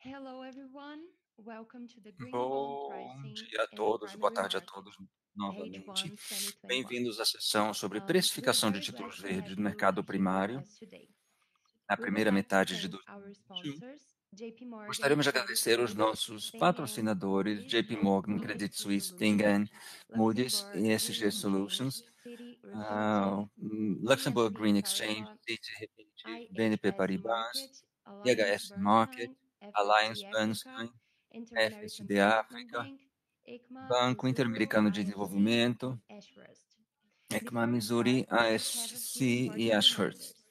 Hello, everyone. Welcome to the Green Bond Bom Pricing dia a in the todos, boa Primary tarde a Market, todos novamente. H1 2021. Bem-vindos à sessão sobre We're precificação de very glad títulos to have verdes no you mercado here with primário us today. na We would primeira like to metade de thank our 2021. sponsors, JP Morgan Gostaríamos de Credit agradecer os Suisse, nossos Ping An, patrocinadores, Moody's, JP Morgan, Credit ESG Suisse, Ping Solutions, An, Moody's, Luxembourg ESG Green Exchange, Solutions, Citi Refinitiv, Luxembourg BNP Green Exchange, Paribas, Citi Refinitiv, BNP IHS Paribas, Market, Alliance IHS Market, Bernstein, Alliance FSD Africa, Bernstein, Inter-American FSD Development África, Bank, ICMA, Banco Mizuho, Interamericano de IFC, Desenvolvimento, and Ashurst. ECMA, Before we Missouri, start, let's have a few ASC e important Ashhurst. reminders.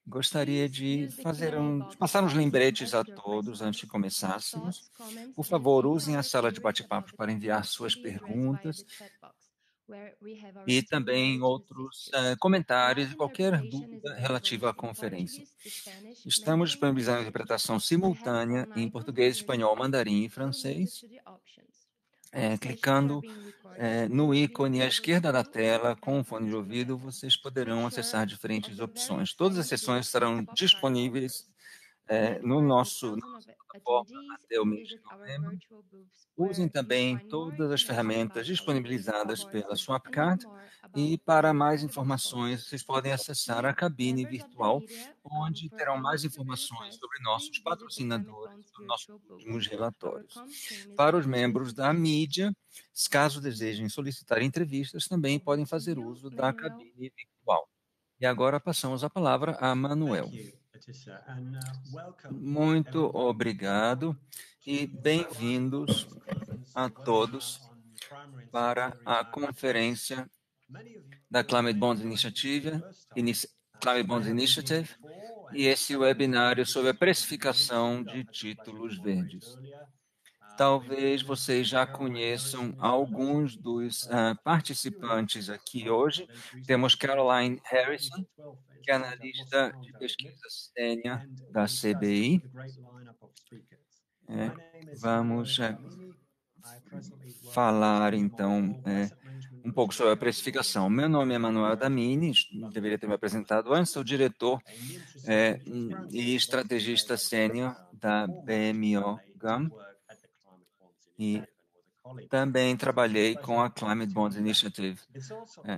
Gostaria Please de use the Q&A box passar uns box to lembretes a ask your todos antes de questions. começássemos. Thoughts, comments, Por and favor, any usem a other sala de queries bate-papo about the para enviar company can suas be addressed via the perguntas chat box, where we have our e team também ready to assist outros you. comentários Live e qualquer interpretation is dúvida available relativa à in conferência. Portuguese, Spanish, Estamos Mandarin, and disponibilizando French. interpretação We have simultânea phone em icons português, on your espanhol, screen. mandarim e Please move francês, to the options. All sessions are clicando being recorded. no Please ícone à enable esquerda da Zoom and tela, com o fone de icons ouvido, together. vocês Make poderão sure acessar of diferentes the very opções. Todas as friendly blue sessões chat estarão box are disponíveis filtered. We have no more than nosso, 1,000 na nossa plataforma attendees até o and mês de visit our novembro. virtual booths Usem where you'll também find more todas as information ferramentas about our business disponibilizadas reports pela and learn Swapcard. more E about para our mais incredible informações, sponsors. vocês podem acessar a cabine Members of the virtual, media, onde for terão any mais further informações sobre requests, nossos please visit the Climate patrocinadores Bonds e dos nossos virtual booth. últimos Our relatórios. comms team is Para os ready to membros assist da you. mídia, caso desejem solicitar entrevistas, também podem Over to fazer you, uso da Manuel. cabine virtual. E agora passamos a palavra a Manuel. Muito obrigado e bem-vindos a todos para a conferência da Climate Bonds Initiative, Climate Bonds Initiative e esse webinário sobre a precificação de títulos verdes. Talvez vocês já conheçam alguns dos participantes aqui hoje. Temos Caroline Harrison, que é analista de pesquisa sênior da CBI. Vamos falar, então, um pouco sobre a precificação. Meu nome é Manuel Damini, deveria ter me apresentado antes, sou diretor e estrategista sênior da BMO GAM e também trabalhei com a Climate Bonds Initiative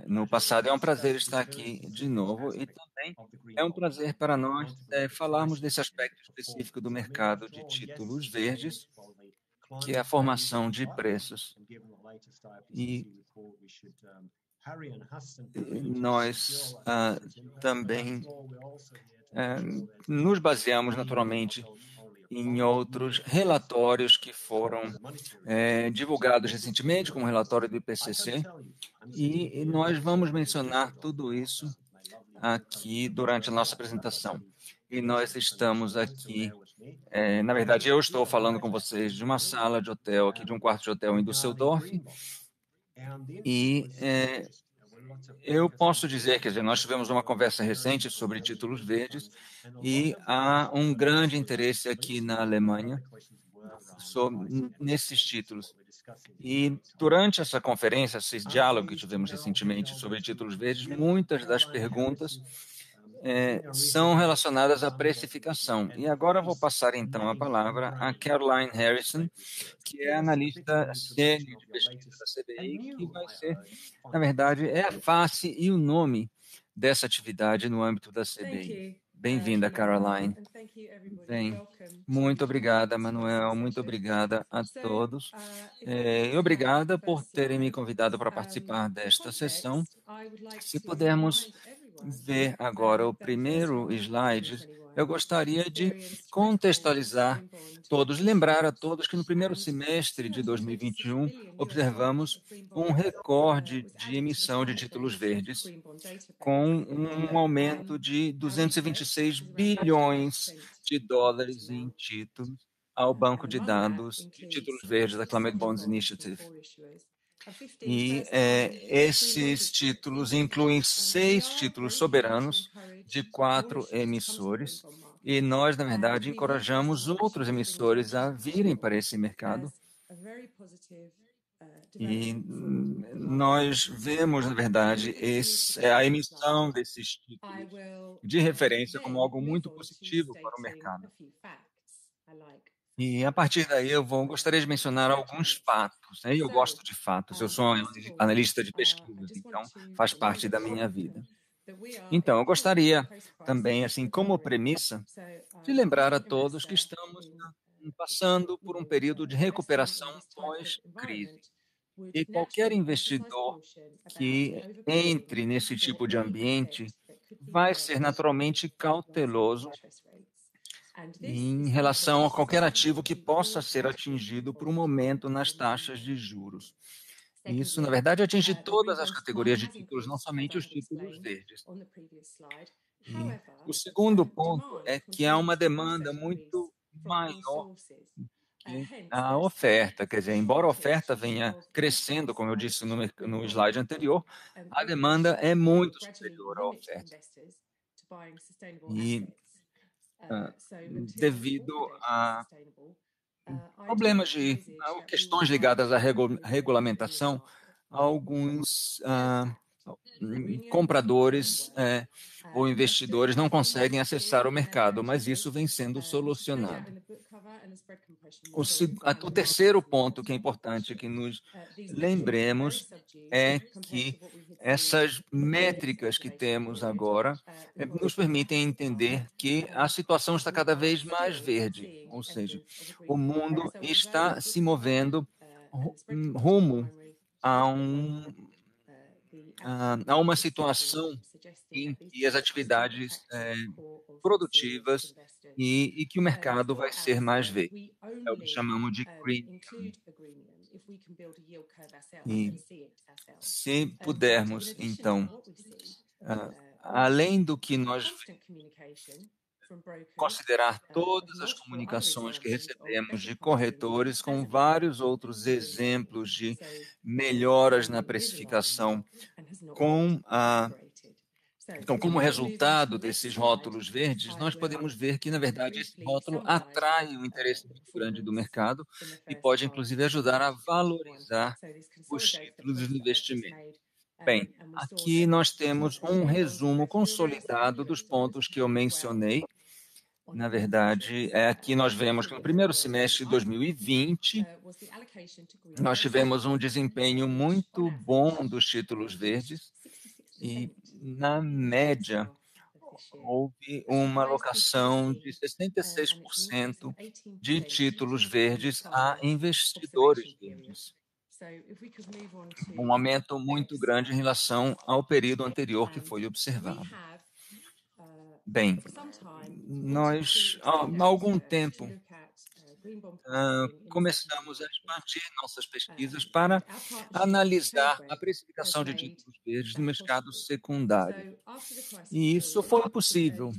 no passado. É um prazer estar aqui de novo e também é um prazer para nós falarmos desse aspecto específico do mercado de títulos verdes, que é a formação de preços. E nós também nos baseamos naturalmente em outros relatórios que foram divulgados recentemente, como o relatório do IPCC, e nós vamos mencionar tudo isso aqui durante a nossa apresentação. E nós estamos aqui, na verdade, eu estou falando com vocês de uma sala de hotel, aqui de um quarto de hotel em Düsseldorf, e eu posso dizer, quer dizer, nós tivemos uma conversa recente sobre títulos verdes e há um grande interesse aqui na Alemanha nesses títulos. E durante essa conferência, esse diálogo que tivemos recentemente sobre títulos verdes, muitas das perguntas são relacionadas à precificação. E agora vou passar então a palavra a Caroline Harrison, que é analista sênior de pesquisa da CBI, que vai ser, na verdade, é a face e o nome dessa atividade no âmbito da CBI. Bem-vinda, Caroline. Bem, muito obrigada, Manuel. Muito obrigada a todos. E obrigada por terem me convidado para participar desta sessão. Se pudermos ver agora o primeiro slide, eu gostaria de contextualizar todos, lembrar a todos que no primeiro semestre de 2021 observamos um recorde de emissão de títulos verdes, com um aumento de 226 bilhões de dólares em títulos ao banco de dados de títulos verdes da Climate Bonds Initiative. E esses títulos incluem 6 títulos soberanos de 4 emissores, e nós, na verdade, encorajamos outros emissores a virem para esse mercado. E nós vemos, na verdade, a emissão desses títulos de referência como algo muito positivo para o mercado. E a partir daí gostaria de mencionar alguns fatos, né? E eu gosto de fatos, eu sou um analista de pesquisas, então faz parte da minha vida. Então, eu gostaria também, assim, como premissa, de lembrar a todos que estamos passando por um período de recuperação pós-crise. E qualquer investidor que entre nesse tipo de ambiente vai ser naturalmente cauteloso em relação a qualquer ativo que possa ser atingido por um momento nas taxas de juros. Isso, na verdade, atinge todas as categorias de títulos, não somente os títulos verdes. E o segundo ponto é que há uma demanda muito maior que a oferta. Quer dizer, embora a oferta venha crescendo, como eu disse no slide anterior, a demanda é muito superior à oferta. E devido a problemas questões ligadas à regulamentação, alguns compradores ou investidores não conseguem acessar o mercado, mas isso vem sendo solucionado. O terceiro ponto que é importante que nos lembremos é que essas métricas que temos agora nos permitem entender que a situação está cada vez mais verde, ou seja, o mundo está se movendo rumo a uma situação em que as atividades produtivas e que o mercado vai ser mais verde. É o que chamamos de green economy. E se pudermos, então, além do que nós considerar todas as comunicações que recebemos de corretores com vários outros exemplos de melhoras na precificação então, como resultado desses rótulos verdes, nós podemos ver que, na verdade, esse rótulo atrai um interesse muito grande do mercado e pode, inclusive, ajudar a valorizar os títulos de investimento. Bem, aqui nós temos um resumo consolidado dos pontos que eu mencionei. Na verdade, aqui nós vemos que no primeiro semestre de 2020, nós tivemos um desempenho muito bom dos títulos verdes e, na média, houve uma alocação de 66% de títulos verdes a investidores verdes. Um aumento muito grande em relação ao período anterior que foi observado. Bem, nós, há algum tempo, começamos a expandir nossas pesquisas para analisar a precificação de títulos verdes no mercado secundário. E isso foi possível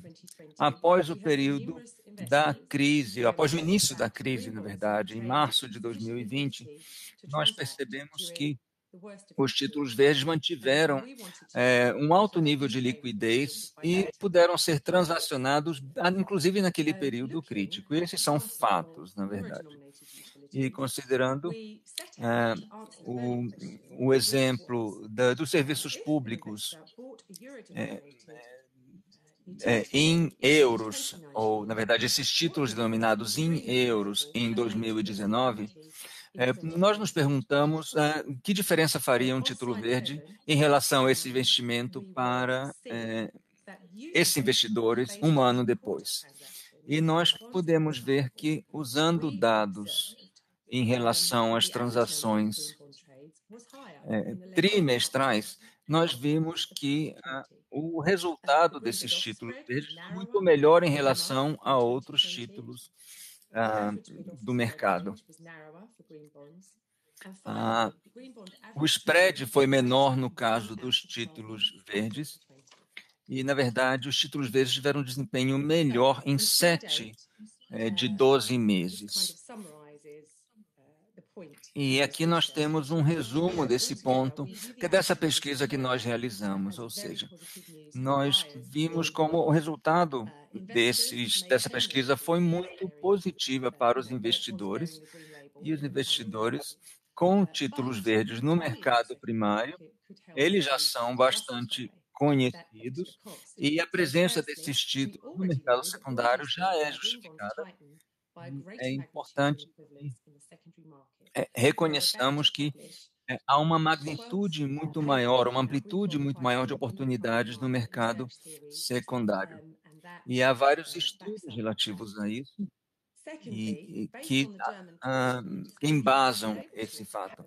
após o período da crise, após o início da crise, na verdade, em março de 2020, nós percebemos que os títulos verdes mantiveram um alto nível de liquidez e puderam ser transacionados, inclusive naquele período crítico. E esses são fatos, na verdade. E considerando o exemplo dos serviços públicos em euros, ou, na verdade, esses títulos denominados em euros em 2019, nós nos perguntamos que diferença faria um título verde em relação a esse investimento para esses investidores um ano depois. E nós podemos ver que, usando dados em relação às transações trimestrais, nós vimos que o resultado desses títulos verdes é muito melhor em relação a outros títulos do mercado. O spread foi menor no caso dos títulos verdes e, na verdade, os títulos verdes tiveram um desempenho melhor em 7 de 12 meses. E aqui nós temos um resumo desse ponto, que é dessa pesquisa que nós realizamos, ou seja, nós vimos como o resultado dessa pesquisa foi muito positiva para os investidores, e os investidores com títulos verdes no mercado primário, eles já são bastante conhecidos, e a presença desses títulos no mercado secundário já é justificada é importante que reconheçamos que há uma magnitude muito maior, uma amplitude muito maior de oportunidades no mercado secundário. E há vários estudos relativos a isso e que embasam esse fato.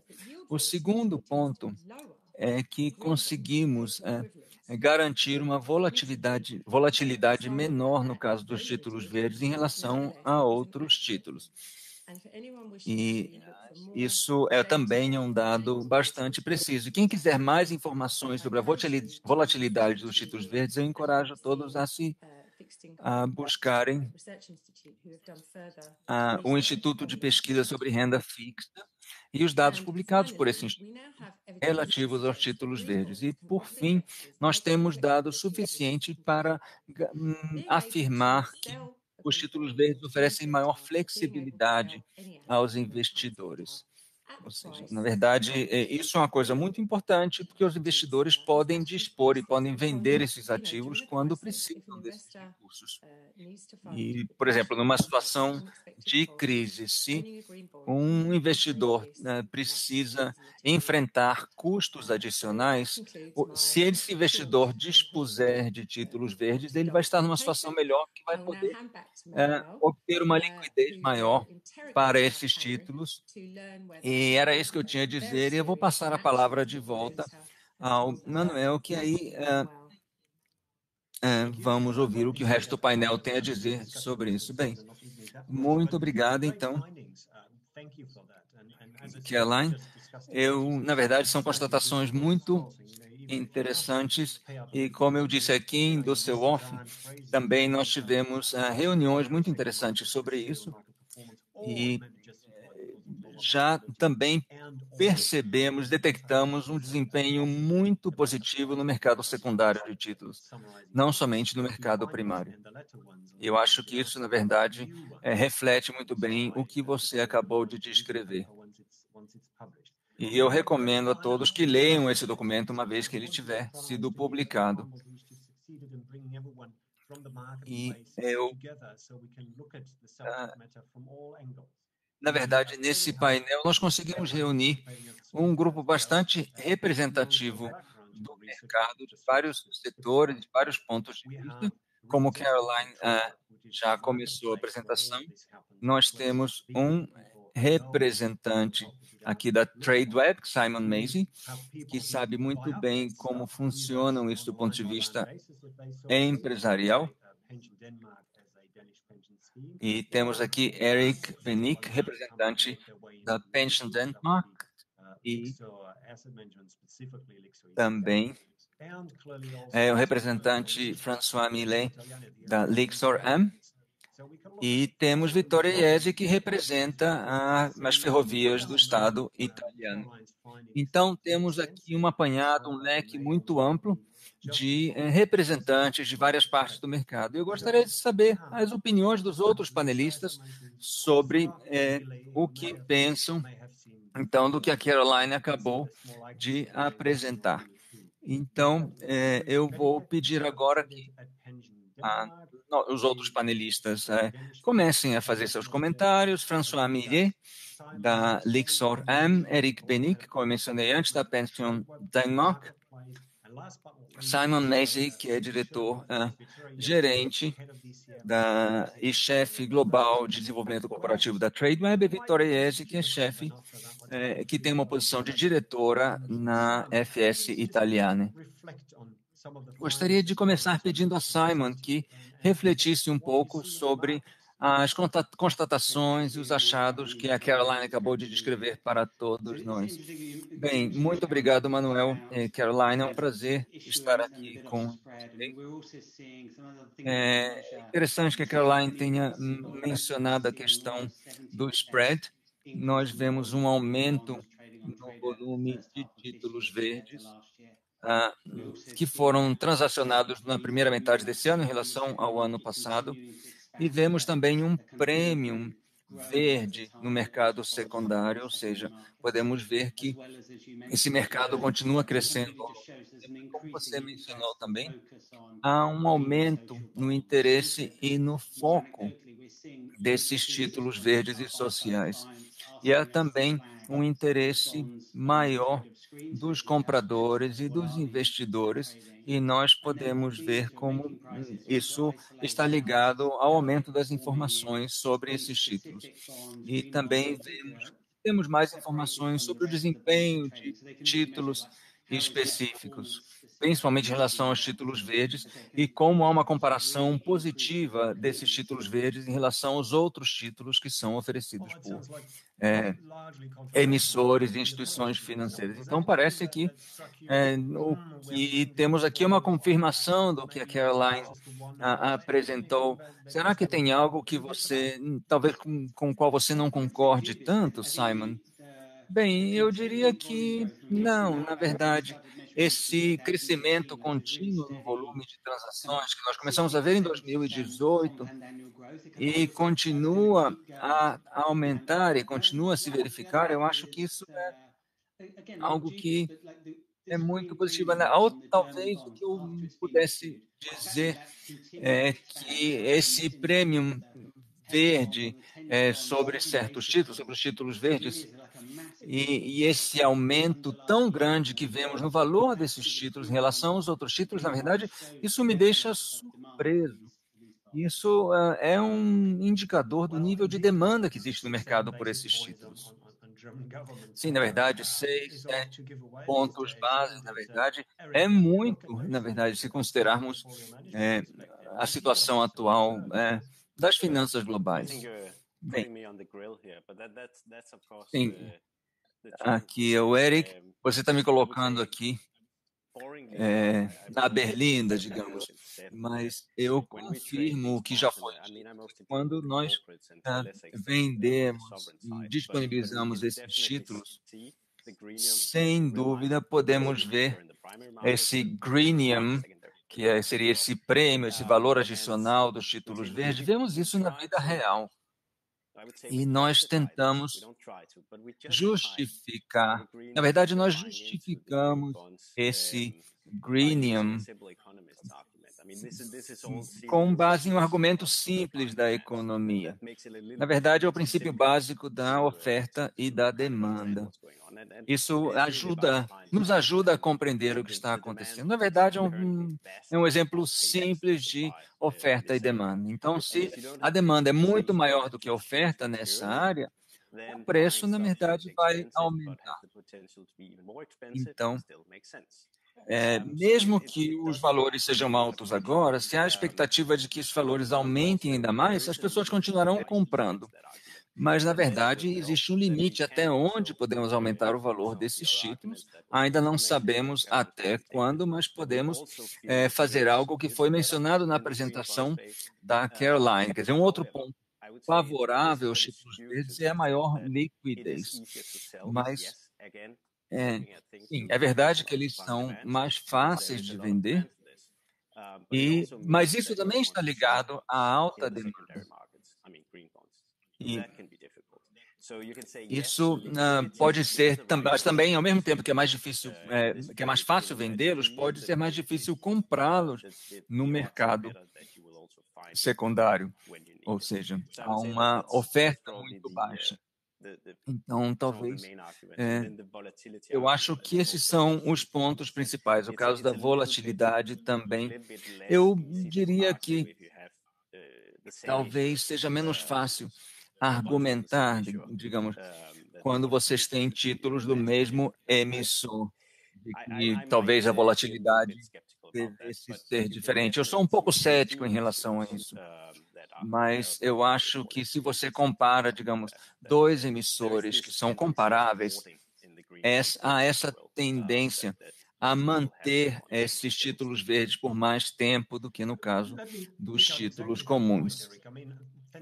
O segundo ponto é que conseguimos garantir uma volatilidade menor no caso dos títulos verdes em relação a outros títulos. E isso também um dado bastante preciso. Quem quiser mais informações sobre a volatilidade dos títulos verdes, eu encorajo todos a buscarem o Instituto de Pesquisa sobre Renda Fixa e os dados publicados por esse instituto relativos aos títulos verdes. E, por fim, nós temos dados suficientes para afirmar que os títulos verdes oferecem maior flexibilidade aos investidores. Ou seja, na verdade, isso é uma coisa muito importante, porque os investidores podem dispor e podem vender esses ativos quando precisam desses recursos. E, por exemplo, numa situação de crise, se um investidor precisa enfrentar custos adicionais, se esse investidor dispuser de títulos verdes, ele vai estar numa situação melhor, que vai poder obter uma liquidez maior para esses títulos. E era isso que eu tinha a dizer, e eu vou passar a palavra de volta ao Manuel, que aí vamos ouvir o que o resto do painel tem a dizer sobre isso. Bem, muito obrigado, então, Caroline. Na verdade, são constatações muito interessantes e, como eu disse aqui em Düsseldorf, também nós tivemos reuniões muito interessantes sobre isso e já também detectamos um desempenho muito positivo no mercado secundário de títulos, não somente no mercado primário. Eu acho que isso, na verdade, reflete muito bem o que você acabou de descrever. E eu recomendo a todos que leiam esse documento uma vez que ele tiver sido publicado. E na verdade, nesse painel, nós conseguimos reunir um grupo bastante representativo do mercado, de vários setores, de vários pontos de vista. Como Caroline já começou a apresentação, nós temos um representante aqui da Tradeweb, Simon Macy, que sabe muito bem como funcionam isso do ponto de vista empresarial. E temos aqui Erik Penick, representante da Pension Denmark, e também o representante François Millet, da Lixor M. E temos Vittorio Iesi, que representa as ferrovias do Estado italiano. Então, temos aqui um apanhado, um leque muito amplo de representantes de várias partes do mercado. Eu gostaria de saber as opiniões dos outros panelistas sobre o que pensam, então, do que a Caroline acabou de apresentar. Então, eu vou pedir agora que os outros panelistas comecem a fazer seus comentários. François Millet, da Lixor M, Erik Penick, como eu mencionei antes, da Pension Denmark, Simon Macy, que é diretor gerente e chefe global de desenvolvimento corporativo da Tradeweb, e Vittoria Iesi, que é chefe, que tem uma posição de diretora na FS Italiane. Gostaria de começar pedindo a Simon que refletisse um pouco sobre as constatações e os achados que a Caroline acabou de descrever para todos nós. Bem, muito obrigado, Manuel. Caroline, é um prazer estar aqui com você. É interessante que a Caroline tenha mencionado a questão do spread. Nós vemos um aumento no volume de títulos verdes que foram transacionados na primeira metade desse ano em relação ao ano passado, e vemos também um prêmio verde no mercado secundário, ou seja, podemos ver que esse mercado continua crescendo. Como você mencionou também, há um aumento no interesse e no foco desses títulos verdes e sociais. E há também um interesse maior dos compradores e dos investidores, e nós podemos ver como isso está ligado ao aumento das informações sobre esses títulos. E também temos mais informações sobre o desempenho de títulos específicos, principalmente em relação aos títulos verdes, e como há uma comparação positiva desses títulos verdes em relação aos outros títulos que são oferecidos por emissores e instituições financeiras. Então, parece que temos aqui uma confirmação do que a Caroline apresentou. Será que tem algo que você, talvez com o qual você não concorde tanto, Simon? Bem, eu diria que não, na verdade, esse crescimento contínuo no volume de transações que nós começamos a ver em 2018 e continua a aumentar e continua a se verificar, eu acho que isso é algo que é muito positivo. Ou talvez o que eu pudesse dizer é que esse premium verde sobre certos títulos, sobre os títulos verdes, e esse aumento tão grande que vemos no valor desses títulos em relação aos outros títulos, na verdade, isso me deixa surpreso. Isso é um indicador do nível de demanda que existe no mercado por esses títulos. Sim, na verdade, 6, 7 pontos base, na verdade, é muito, na verdade, se considerarmos a situação atual das finanças globais. Bem, sim, aqui é o Eric, você está me colocando aqui na berlinda, digamos, mas eu confirmo o que já foi dito, que quando nós vendemos e disponibilizamos esses títulos, sem dúvida podemos ver esse greenium, que seria esse prêmio, esse valor adicional dos títulos verdes, vemos isso na vida real. E nós tentamos justificar, na verdade, nós justificamos esse greenium com base em um argumento simples da economia. Na verdade, é o princípio básico da oferta e da demanda. Isso nos ajuda a compreender o que está acontecendo. Na verdade, é um exemplo simples de oferta e demanda. Então, se a demanda é muito maior do que a oferta nessa área, o preço, na verdade, vai aumentar. Então, mesmo que os valores sejam altos agora, se há a expectativa de que os valores aumentem ainda mais, as pessoas continuarão comprando. Mas, na verdade, existe um limite até onde podemos aumentar o valor desses títulos. Ainda não sabemos até quando, mas podemos fazer algo que foi mencionado na apresentação da Caroline. Quer dizer, um outro ponto favorável aos títulos verdes é a maior liquidez. Mas, sim, é verdade que eles são mais fáceis de vender, mas isso também está ligado à alta demanda. E isso pode ser, mas também, ao mesmo tempo que é mais difícil, que é mais fácil vendê-los, pode ser mais difícil comprá-los no mercado secundário, ou seja, há uma oferta muito baixa. Então, talvez, eu acho que esses são os pontos principais. O caso da volatilidade também. Eu diria que talvez seja menos fácil argumentar, digamos, quando vocês têm títulos do mesmo emissor, de que talvez a volatilidade devesse ser diferente. Eu sou um pouco cético em relação a isso, mas eu acho que se você compara, digamos, dois emissores que são comparáveis, há essa tendência a manter esses títulos verdes por mais tempo do que no caso dos títulos comuns.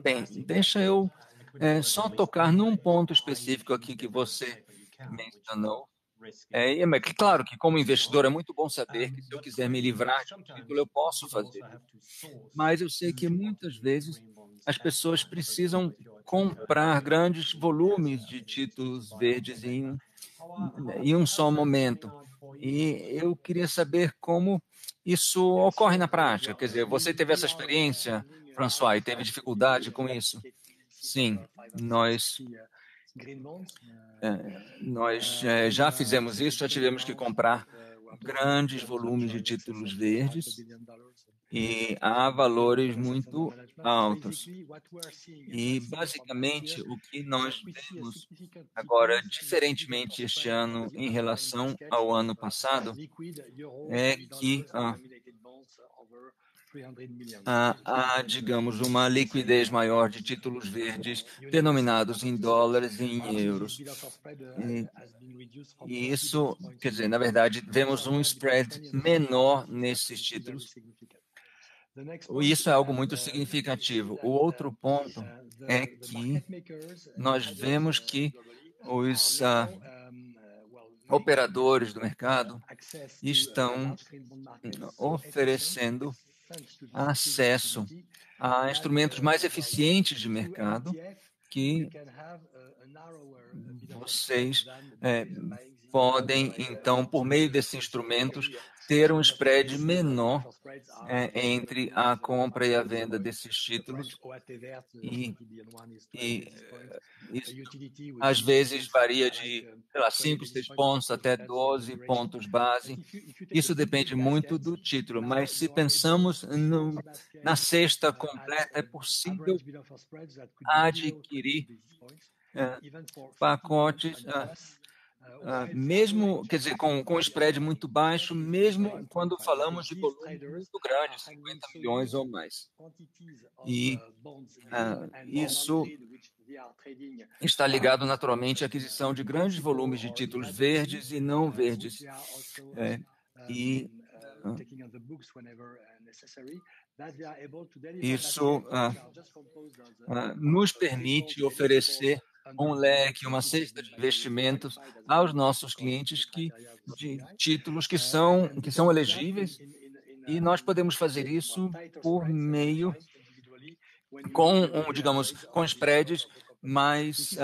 Bem, deixa eu só tocar num ponto específico aqui que você mencionou. Claro que, como investidor, é muito bom saber que se eu quiser me livrar de um título, eu posso fazer. Mas eu sei que muitas vezes as pessoas precisam comprar grandes volumes de títulos verdes em um só momento. E eu queria saber como isso ocorre na prática. Quer dizer, você teve essa experiência, François, e teve dificuldade com isso? Sim, nós já fizemos isso, já tivemos que comprar grandes volumes de títulos verdes e há valores muito altos. E, basicamente, o que nós vemos agora, diferentemente este ano em relação ao ano passado, é que há, digamos, uma liquidez maior de títulos verdes denominados em dólares e em euros. E isso, quer dizer, na verdade, vemos um spread menor nesses títulos. Isso é algo muito significativo. O outro ponto é que nós vemos que os operadores do mercado estão oferecendo acesso a instrumentos mais eficientes de mercado que vocês podem, então, por meio desses instrumentos, ter um spread menor entre a compra e a venda desses títulos e isso, às vezes varia de, sei lá, 5, 6 pontos até 12 pontos base. Isso depende muito do título, mas se pensamos na cesta completa, é possível adquirir pacotes mesmo, quer dizer, com spread muito baixo, mesmo quando falamos de volume muito grande, 50 milhões ou mais. E isso está ligado naturalmente à aquisição de grandes volumes de títulos verdes e não verdes. Isso nos permite oferecer um leque, uma cesta de investimentos aos nossos clientes de títulos que são elegíveis, e nós podemos fazer isso por meio com spreads mais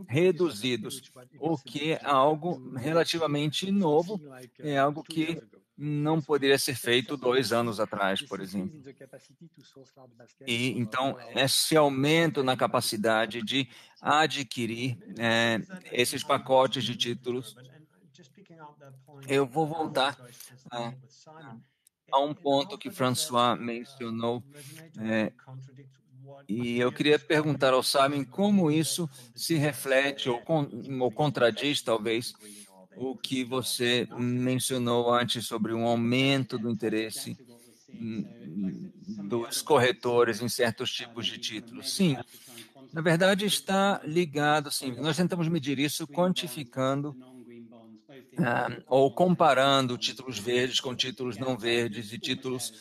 reduzidos, o que é algo relativamente novo, é algo que não poderia ser feito 2 anos atrás, por exemplo. E então, esse aumento na capacidade de adquirir esses pacotes de títulos, eu vou voltar a um ponto que François mencionou, e eu queria perguntar ao Simon como isso se reflete ou contradiz, talvez, o que você mencionou antes sobre um aumento do interesse dos corretores em certos tipos de títulos. Sim, na verdade está ligado, sim. Nós tentamos medir isso quantificando ou comparando títulos verdes com títulos não verdes e títulos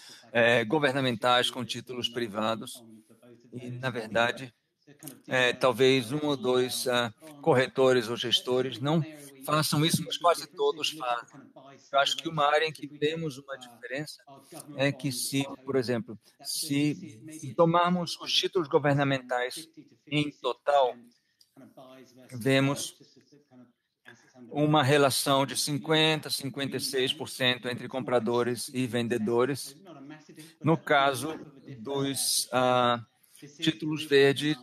governamentais com títulos privados. E, na verdade, talvez 1 ou 2 corretores ou gestores não façam isso, mas quase todos fazem. Eu acho que uma área em que vemos uma diferença é que se, por exemplo, se tomarmos os títulos governamentais em total, vemos uma relação de 50% a 56% entre compradores e vendedores. No caso dos títulos verdes,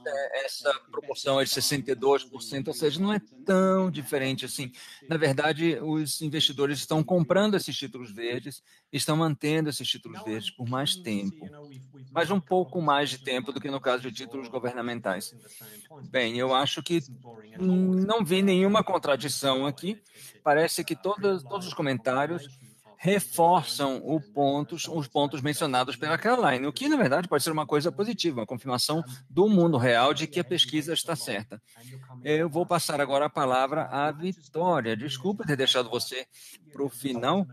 essa proporção é de 62%, ou seja, não é tão diferente assim. Na verdade, os investidores estão comprando esses títulos verdes, estão mantendo esses títulos verdes por mais tempo, mas um pouco mais de tempo do que no caso de títulos governamentais. Bem, eu acho que não vi nenhuma contradição aqui. Parece que todos os comentários reforçam os pontos mencionados pela Caroline, o que, na verdade, pode ser uma coisa positiva, uma confirmação do mundo real de que a pesquisa está certa. Eu vou passar agora a palavra à Vitória. Desculpa ter deixado você para o final,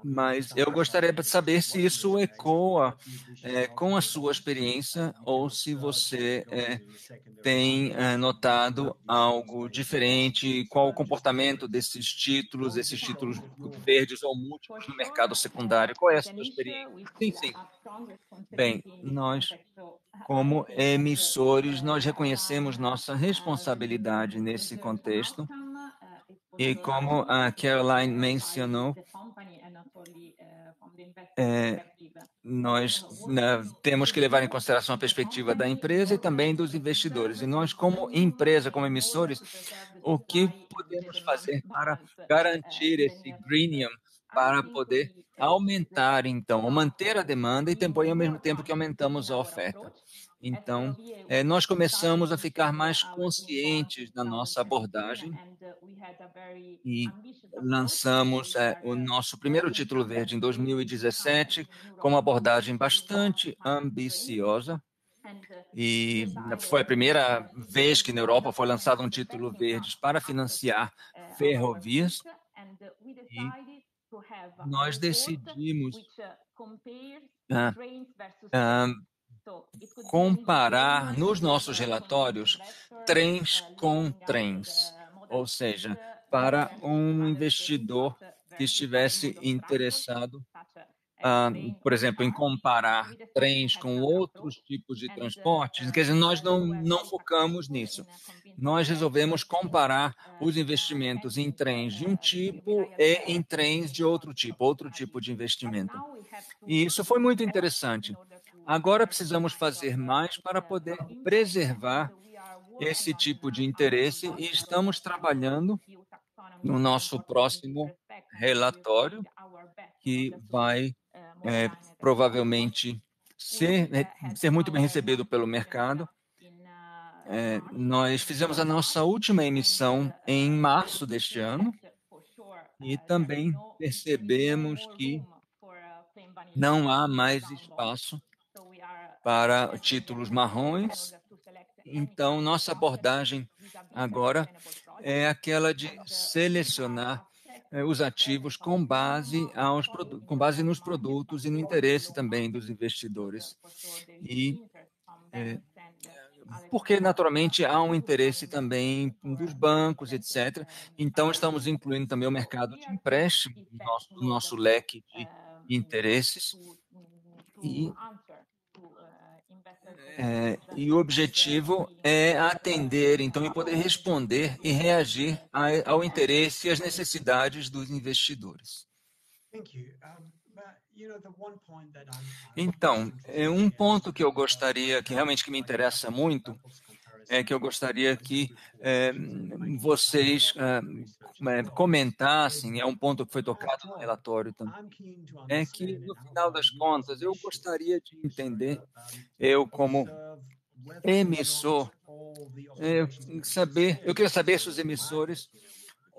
mas eu gostaria de saber se isso ecoa com a sua experiência ou se você tem notado algo diferente, qual o comportamento desses títulos, esses títulos verdes ou múltiplos no mercado secundário, qual é a sua experiência? Sim, sim. Bem, nós, como emissores, nós reconhecemos nossa responsabilidade nesse contexto. E como a Caroline mencionou, nós temos que levar em consideração a perspectiva da empresa e também dos investidores. E nós, como empresa, como emissores, o que podemos fazer para garantir esse greenium, para poder aumentar, então, ou manter a demanda e ao mesmo tempo que aumentamos a oferta. Então, nós começamos a ficar mais conscientes da nossa abordagem e lançamos o nosso primeiro título verde em 2017, com uma abordagem bastante ambiciosa. E foi a primeira vez que na Europa foi lançado um título verde para financiar ferrovias. E nós decidimos comparar nos nossos relatórios trens com trens, ou seja, para um investidor que estivesse interessado, por exemplo, em comparar trens com outros tipos de transportes. Quer dizer, nós não focamos nisso. Nós resolvemos comparar os investimentos em trens de um tipo e em trens de outro tipo de investimento. E isso foi muito interessante. Agora precisamos fazer mais para poder preservar esse tipo de interesse e estamos trabalhando no nosso próximo relatório, que vai provavelmente ser muito bem recebido pelo mercado. Nós fizemos a nossa última emissão em março deste ano e também percebemos que não há mais espaço para títulos marrons. Então, nossa abordagem agora é aquela de selecionar os ativos com base nos produtos e no interesse também dos investidores. E porque, naturalmente, há um interesse também dos bancos, etc. Então, estamos incluindo também o mercado de empréstimo no nosso leque de interesses. E o objetivo é atender, então, e poder responder e reagir ao interesse e às necessidades dos investidores. Então, um ponto que eu gostaria, que realmente me interessa muito, é que eu gostaria que vocês comentassem, é um ponto que foi tocado no relatório também, é que, no final das contas, eu gostaria de entender, eu como emissor, eu queria saber se os emissores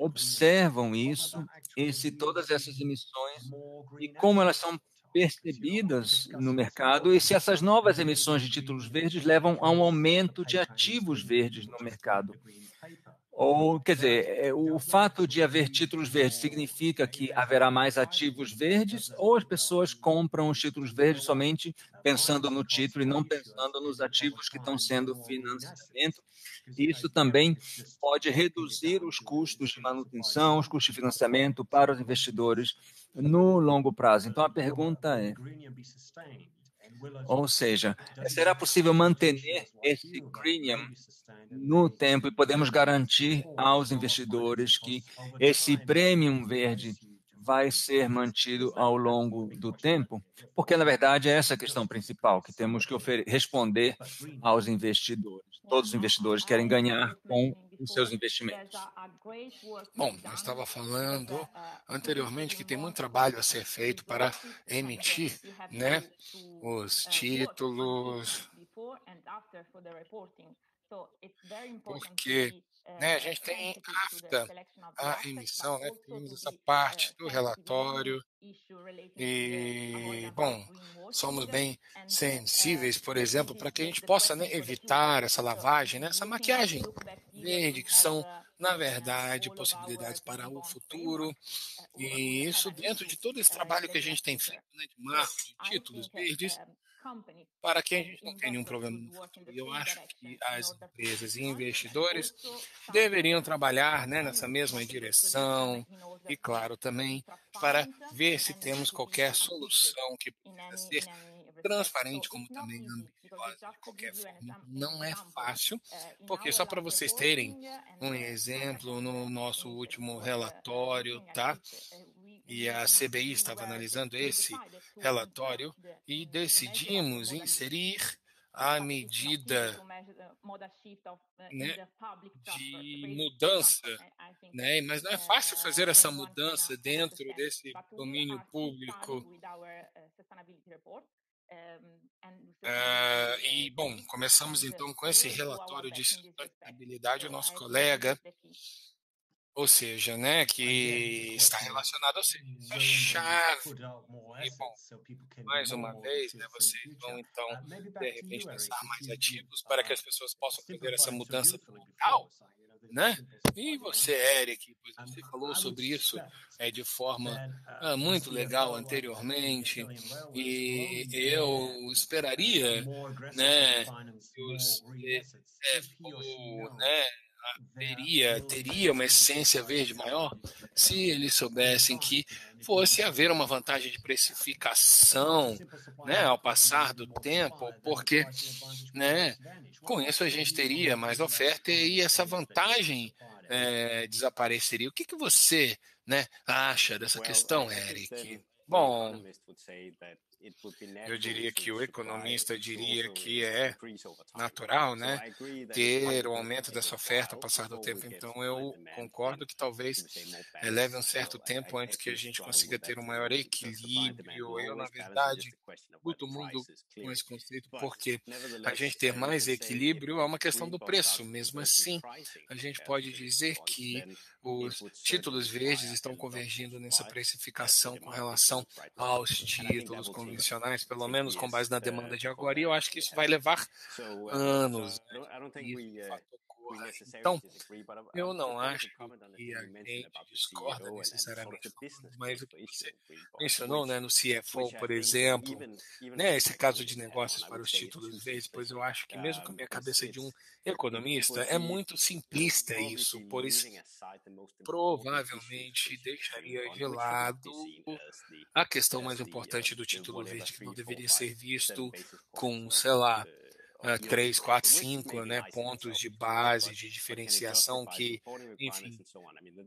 observam isso, e se todas essas emissões, e como elas são percebidas no mercado, e se essas novas emissões de títulos verdes levam a um aumento de ativos verdes no mercado. Ou, quer dizer, o fato de haver títulos verdes significa que haverá mais ativos verdes, ou as pessoas compram os títulos verdes somente pensando no título e não pensando nos ativos que estão sendo financiamento? Isso também pode reduzir os custos de manutenção, os custos de financiamento para os investidores no longo prazo. Então, a pergunta é, ou seja, será possível manter esse greenium no tempo e podemos garantir aos investidores que esse premium verde vai ser mantido ao longo do tempo? Porque, na verdade, é essa a questão principal que temos que responder aos investidores. Todos os investidores querem ganhar com os seus investimentos. Bom, eu estava falando anteriormente que tem muito trabalho a ser feito para emitir, né, os títulos, porque a gente tem afta a emissão, temos essa parte do relatório e, bom, somos bem sensíveis, por exemplo, para que a gente possa evitar essa lavagem, essa maquiagem verde, que são, na verdade, possibilidades para o futuro. E isso dentro de todo esse trabalho que a gente tem feito, de marco de títulos verdes, para que a gente não tenha nenhum problema no futuro. E eu acho que as empresas e investidores deveriam trabalhar nessa mesma direção e, claro, também para ver se temos qualquer solução que possa ser transparente, como também ambiciosa, de qualquer forma. Não é fácil, porque só para vocês terem um exemplo, no nosso último relatório, e a CBI estava analisando esse relatório e decidimos inserir a medida, né, de mudança, né? Mas não é fácil fazer essa mudança dentro desse domínio público. E, bom, começamos então com esse relatório de sustentabilidade, o nosso colega, ou seja, né, que está relacionado ao serviço, é chave. E, bom, mais uma vez, né, vocês vão então, de repente, pensar mais ativos para que as pessoas possam fazer essa mudança para o local, né? E você, Eric, pois você falou sobre isso de forma muito legal anteriormente, e eu esperaria, né, que os CFO, né, teria uma essência verde maior se eles soubessem que fosse haver uma vantagem de precificação, né, ao passar do tempo, porque, né, com isso a gente teria mais oferta e essa vantagem desapareceria. O que você, né, acha dessa questão, Eric? Bom, eu diria que o economista diria que é natural, né, ter o aumento dessa oferta ao passar do tempo. Então, eu concordo que talvez leve um certo tempo antes que a gente consiga ter um maior equilíbrio. Eu, na verdade, luto muito com esse conceito, porque a gente ter mais equilíbrio é uma questão do preço. Mesmo assim, a gente pode dizer que os títulos verdes estão convergindo nessa precificação com relação aos títulos convencionais, pelo menos com base na demanda de agora, e eu acho que isso vai levar anos, né, que isso de fato ocorra. Então, eu não acho que a gente discorda necessariamente falando, mas o que você mencionou, né, no CFO, por exemplo, né, esse caso de negócios para os títulos verdes, pois eu acho que mesmo com a minha cabeça de um economista, é muito simplista isso, pois provavelmente deixaria de lado a questão mais importante do título verde, que não deveria ser visto com, sei lá, 3, 4, 5, né, pontos de base, de diferenciação que, enfim,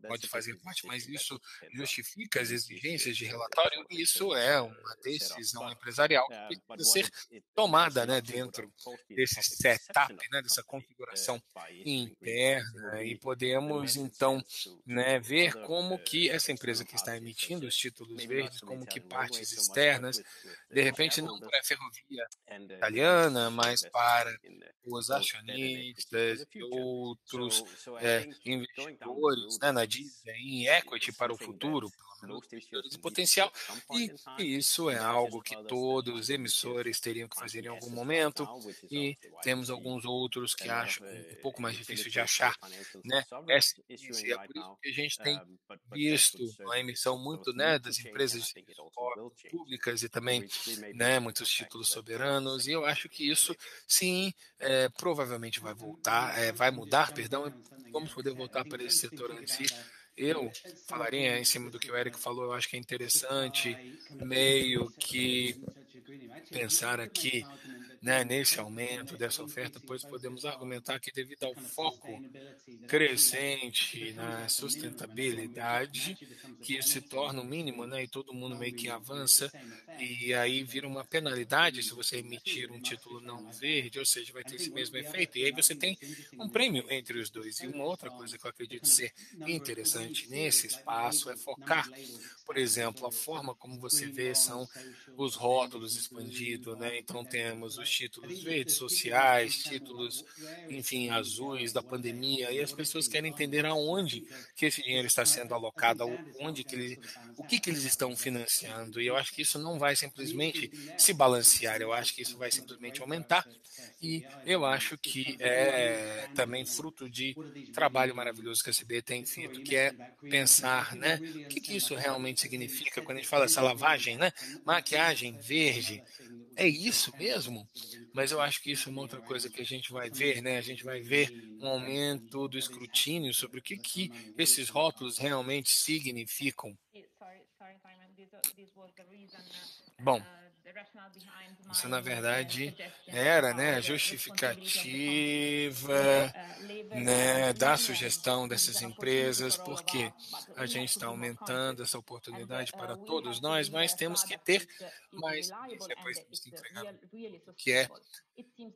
pode fazer parte, mas isso justifica as exigências de relatório, e isso é uma decisão empresarial que precisa ser tomada, né, dentro desse setup, né, dessa configuração interna, e podemos então, né, ver como que essa empresa que está emitindo os títulos verdes, como que partes externas, de repente não para a ferrovia italiana, mas para os acionistas e outros investidores, né, na dívida em equity para o futuro, pelo menos investidores em potencial, e isso é algo que todos os emissores teriam que fazer em algum momento, e temos alguns outros que acham um pouco mais difícil de achar, né, essa ciência, e é por isso que a gente tem visto a emissão muito, né, das empresas públicas e também, né, muitos títulos soberanos, e eu acho que isso sim provavelmente vai voltar, vai mudar, perdão, e vamos poder voltar para esse setor em si. Eu falaria em cima do que o Eric falou, eu acho que é interessante meio que pensar aqui, né, nesse aumento dessa oferta, pois podemos argumentar que devido ao foco crescente na sustentabilidade, que isso se torna o mínimo, né, e todo mundo meio que avança, e aí vira uma penalidade se você emitir um título não verde, ou seja, vai ter esse mesmo efeito, e aí você tem um prêmio entre os dois. E uma outra coisa que eu acredito ser interessante nesse espaço é focar, por exemplo, a forma como você vê são os rótulos expandidos, né? Então temos os títulos verdes sociais, títulos, enfim, azuis da pandemia, e as pessoas querem entender aonde que esse dinheiro está sendo alocado, onde que o que eles estão financiando. E eu acho que isso não vai simplesmente se balancear, eu acho que isso vai simplesmente aumentar. E eu acho que é também fruto de trabalho maravilhoso que a CB tem feito, que é pensar, né, o que isso realmente significa quando a gente fala essa lavagem, né, maquiagem verde, é isso mesmo? Mas eu acho que isso é uma outra coisa que a gente vai ver, né? A gente vai ver um aumento do escrutínio sobre o que esses rótulos realmente significam. Bom, Isso, na verdade, era, né, a justificativa, né, da sugestão dessas empresas, porque a gente está aumentando essa oportunidade para todos nós, mas temos que ter mais ciência, pois temos que entregar um produto que é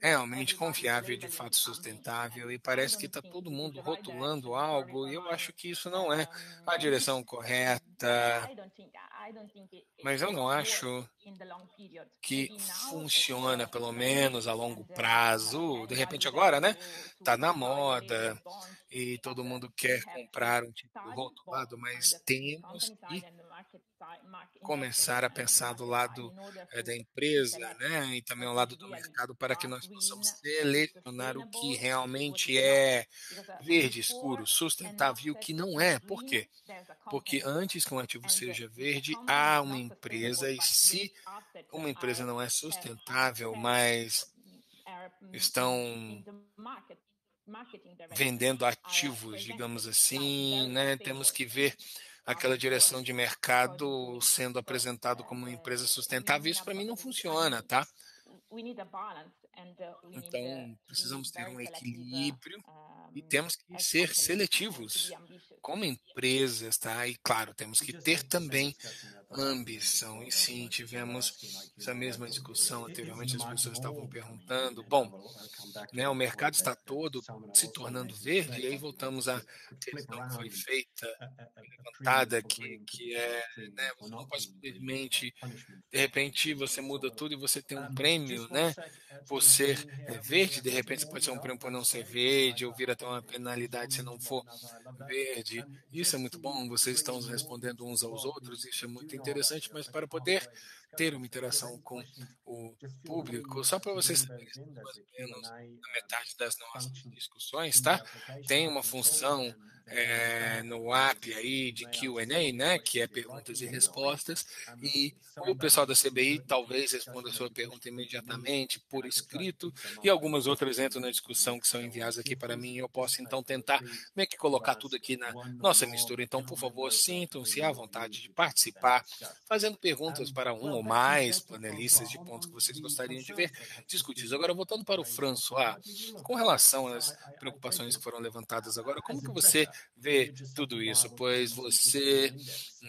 realmente confiável, de fato sustentável, e parece que está todo mundo rotulando algo, e eu acho que isso não é a direção correta, mas eu não acho que funciona, pelo menos a longo prazo. De repente agora, né, está na moda e todo mundo quer comprar um título rotulado, mas temos que começar a pensar do lado da empresa, né, e também ao lado do mercado para que nós possamos selecionar o que realmente é verde escuro, sustentável e o que não é. Por quê? Porque antes que um ativo seja verde, há uma empresa, e se uma empresa não é sustentável, mas estão vendendo ativos, digamos assim, né? Temos que ver aquela direção de mercado sendo apresentado como uma empresa sustentável. Isso para mim não funciona, tá? Então, precisamos ter um equilíbrio e temos que ser seletivos como empresas, tá? E claro, temos que ter também ambição. E sim, tivemos essa mesma discussão anteriormente, as pessoas estavam perguntando, bom, né, o mercado está todo se tornando verde, e aí voltamos à questão que foi feita, levantada, que é, né, você não pode simplesmente, de repente, você muda tudo e você tem um prêmio, né, por ser verde, de repente você pode ser um prêmio por não ser verde, ou vir até uma penalidade se não for verde. Isso é muito bom, vocês estão respondendo uns aos outros, isso é muito interessante, mas para poder ter uma interação com o público, só para vocês saberem, mais ou menos a metade das nossas discussões, tá? Tem uma função no app aí de Q&A, né, que é perguntas e respostas, e o pessoal da CBI talvez responda a sua pergunta imediatamente por escrito, e algumas outras entram na discussão que são enviadas aqui para mim, e eu posso então tentar meio que colocar tudo aqui na nossa mistura. Então, por favor, sintam-se à vontade de participar, fazendo perguntas para um ou mais panelistas de pontos que vocês gostariam de ver discutidos. Agora, voltando para o François, com relação às preocupações que foram levantadas agora, como que você vê tudo isso? Pois você,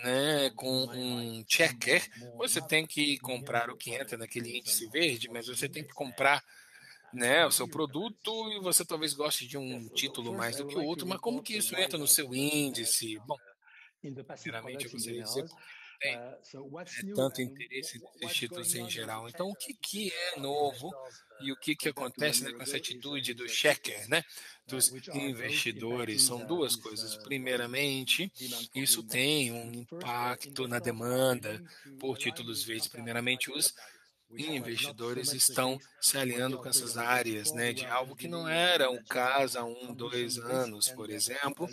né, com um checker, você tem que comprar o que entra naquele índice verde, mas você tem que comprar, né, o seu produto, e você talvez goste de um título mais do que o outro, mas como que isso entra no seu índice? Bom, primeiramente eu gostaria de dizer porque tem tanto interesse nesses títulos em geral. Então, o que, que é novo e o que, que acontece, né, com essa atitude do checker, né, dos investidores? São duas coisas. Primeiramente, isso tem um impacto na demanda por títulos verdes. Primeiramente, os investidores estão se alinhando com essas áreas, né, de algo que não era o caso há 2 anos, por exemplo,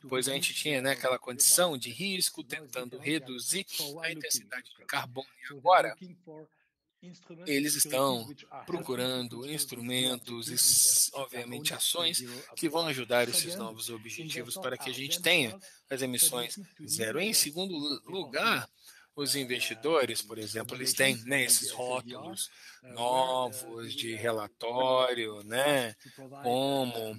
pois a gente tinha, né, aquela condição de risco, tentando reduzir a intensidade de carbono. E agora, eles estão procurando instrumentos e, obviamente, ações que vão ajudar esses novos objetivos para que a gente tenha as emissões zero. Em segundo lugar, os investidores, por exemplo, eles têm, né, esses rótulos novos de relatório, né, como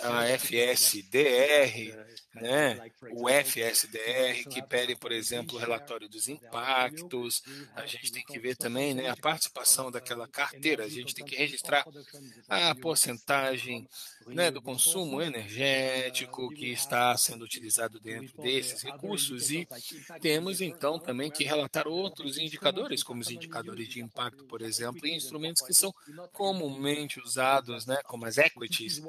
a FSDR, né, o FSDR, que pede, por exemplo, o relatório dos impactos. A gente tem que ver também, né, a participação daquela carteira, a gente tem que registrar a porcentagem, né, do consumo energético que está sendo utilizado dentro desses recursos, e temos então também que relatar outros indicadores, como os indicadores de impacto, por exemplo, e instrumentos que são comumente usados, né, como as equities,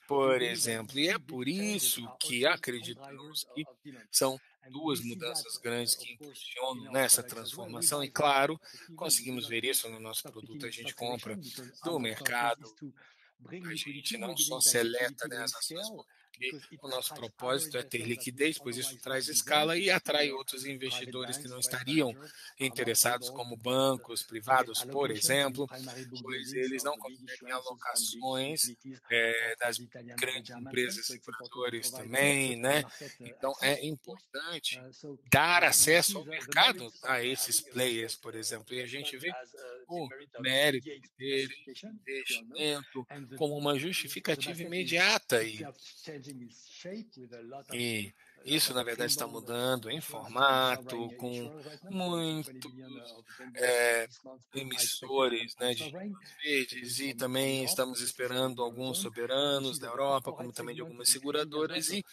por exemplo. E é por isso que acreditamos que são duas mudanças grandes que impulsionam nessa transformação, e claro, conseguimos ver isso no nosso produto. A gente compra do mercado, a gente não só seleta, né, as ações porque o nosso propósito é ter liquidez, pois isso traz escala e atrai outros investidores que não estariam interessados, como bancos privados, por exemplo, pois eles não conseguem alocações das grandes empresas seguradoras também, né? Então, é importante dar acesso ao mercado a esses players, por exemplo, e a gente vê o mérito deles de investimento como uma justificativa imediata e isso, na verdade, está mudando em formato, com muitos emissores, né, de títulos verdes, e também estamos esperando alguns soberanos da Europa, como também de algumas seguradoras, e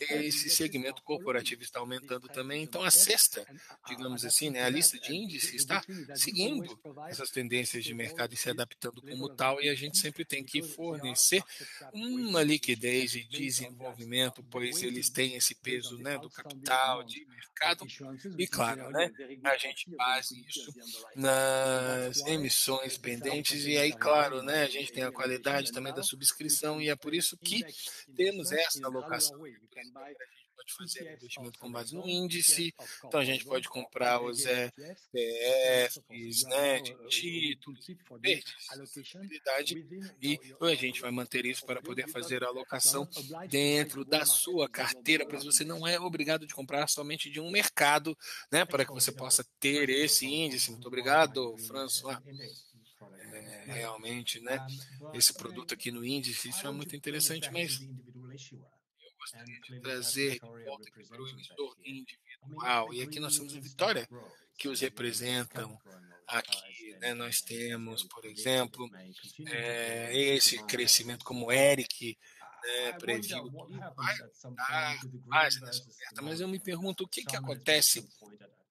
esse segmento corporativo está aumentando também. Então, a cesta, digamos assim, né, a lista de índices está seguindo essas tendências de mercado e se adaptando como tal, e a gente sempre tem que fornecer uma liquidez de desenvolvimento, pois eles têm esse peso, né, do capital, de mercado, e claro, né, a gente base isso nas emissões pendentes, e aí, claro, né, a gente tem a qualidade também da subscrição, e é por isso que temos essa alocação. Por exemplo, agora a gente pode fazer investimento com base no índice, então a gente pode comprar os ETFs, né, de títulos verdes, sustentabilidade, e a gente vai manter isso para poder fazer a alocação dentro da sua carteira, pois você não é obrigado de comprar somente de um mercado, né, para que você possa ter esse índice. Muito obrigado, François. Realmente, né, esse produto aqui no índice, isso é muito interessante, mas eu gostaria de trazer de volta aqui para o emissor individual. E aqui nós temos a Vitória, que os representam aqui, né, nós temos, por exemplo, esse crescimento, como o Eric, né, previu que vai aumentar mais nessa oferta. Mas eu me pergunto o que, que acontece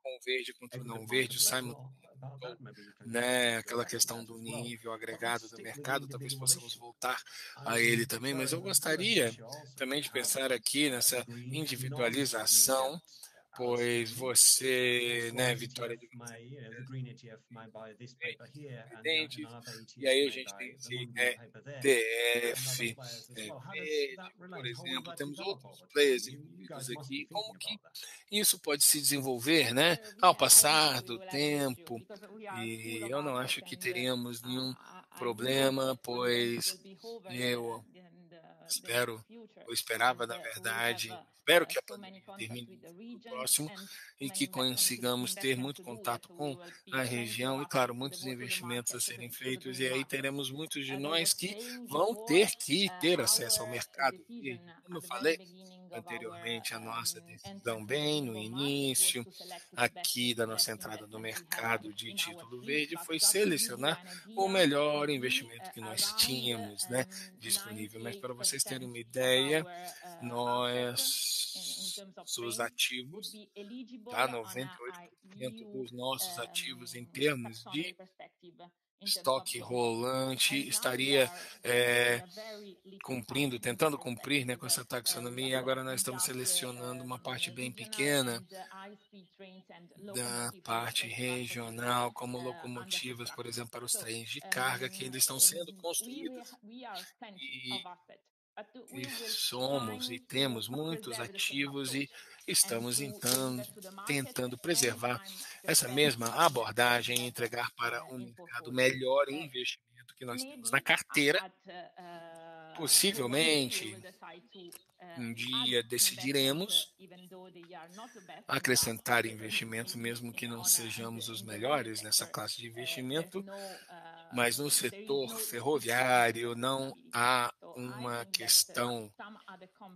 com o verde contra o não verde. O Simon comentou, né, aquela questão do nível agregado do mercado, talvez possamos voltar a ele também, mas eu gostaria também de pensar aqui nessa individualização, pois você, né, Vitória, de independentes, e aí a gente tem esse TF, verde, por exemplo, temos outros players envolvidos aqui, como que isso pode se desenvolver, né, ao passar do tempo, e eu não acho que teríamos nenhum problema, pois eu espero, eu esperava, na verdade, espero que a pandemia termine no futuro próximo e que consigamos ter muito contato com a região e, claro, muitos investimentos a serem feitos, e aí teremos muitos de nós que vão ter que ter acesso ao mercado verde. Como eu falei anteriormente, a nossa decisão bem no início aqui da nossa entrada no mercado de título verde foi selecionar o melhor investimento que nós tínhamos, né, disponível. Mas para vocês terem uma ideia, nós, os ativos, tá, 98% dos nossos ativos em termos de estoque rolante estaria cumprindo, tentando cumprir, né, com essa taxonomia, e agora nós estamos selecionando uma parte bem pequena da parte regional, como locomotivas, por exemplo, para os trens de carga que ainda estão sendo construídos. E somos e temos muitos ativos e estamos então tentando preservar essa mesma abordagem e entregar para um mercado melhor investimento que nós temos na carteira. Possivelmente, um dia decidiremos acrescentar investimentos, mesmo que não sejamos os melhores nessa classe de investimento, mas no setor ferroviário não há uma questão,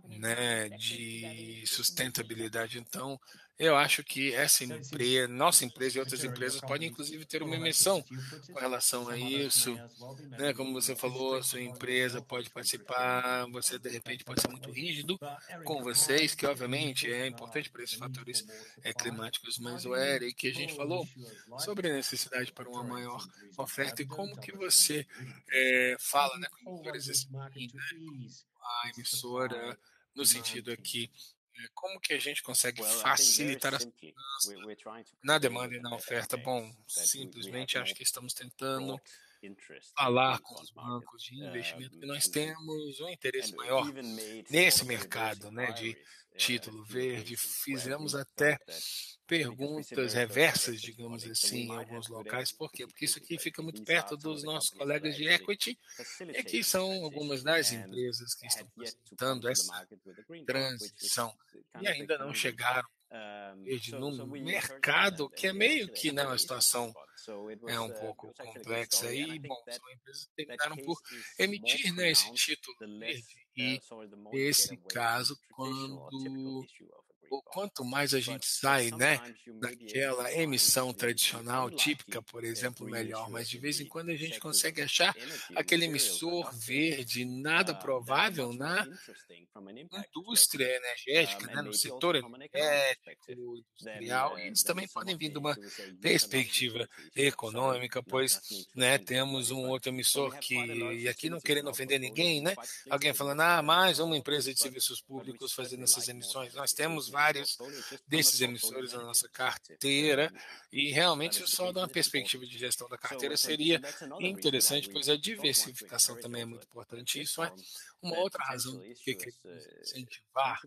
né, de sustentabilidade. Então, eu acho que essa empresa, nossa empresa e outras empresas podem, inclusive, ter uma emissão com relação a isso, né? Como você falou, a sua empresa pode participar, você de repente pode ser muito rígido com vocês, que obviamente é importante para esses fatores climáticos, mas o Eric, que a gente falou sobre a necessidade para uma maior oferta e como que você fala, né, com emissores assim, né, a emissora, no sentido aqui, como que a gente consegue facilitar a segurança na demanda e na oferta? Bom, simplesmente acho que estamos tentando falar com os bancos de investimento que nós temos um interesse maior nesse mercado, né, de título verde. Fizemos até perguntas reversas, digamos assim, em alguns locais. Por quê? Porque isso aqui fica muito perto dos nossos colegas de equity, e aqui são algumas das empresas que estão facilitando essa transição e ainda não chegaram verde no mercado, que é meio que, né, uma situação é um pouco complexa aí. Bom, são empresas que terminaram por emitir, né, esse título verde, e esse caso, quanto mais a gente sai, né, daquela emissão tradicional, típica, por exemplo, melhor. Mas de vez em quando a gente consegue achar aquele emissor verde nada provável na indústria energética, né, no setor energético, industrial, e eles também podem vir de uma perspectiva econômica, pois, né, temos um outro emissor que, e aqui não querendo ofender ninguém, né, alguém falando, mais uma empresa de serviços públicos fazendo essas emissões. Nós temos vários desses emissores na nossa carteira, e realmente só de uma perspectiva de gestão da carteira seria interessante, pois a diversificação também é muito importante. Isso é uma outra razão que queremos incentivar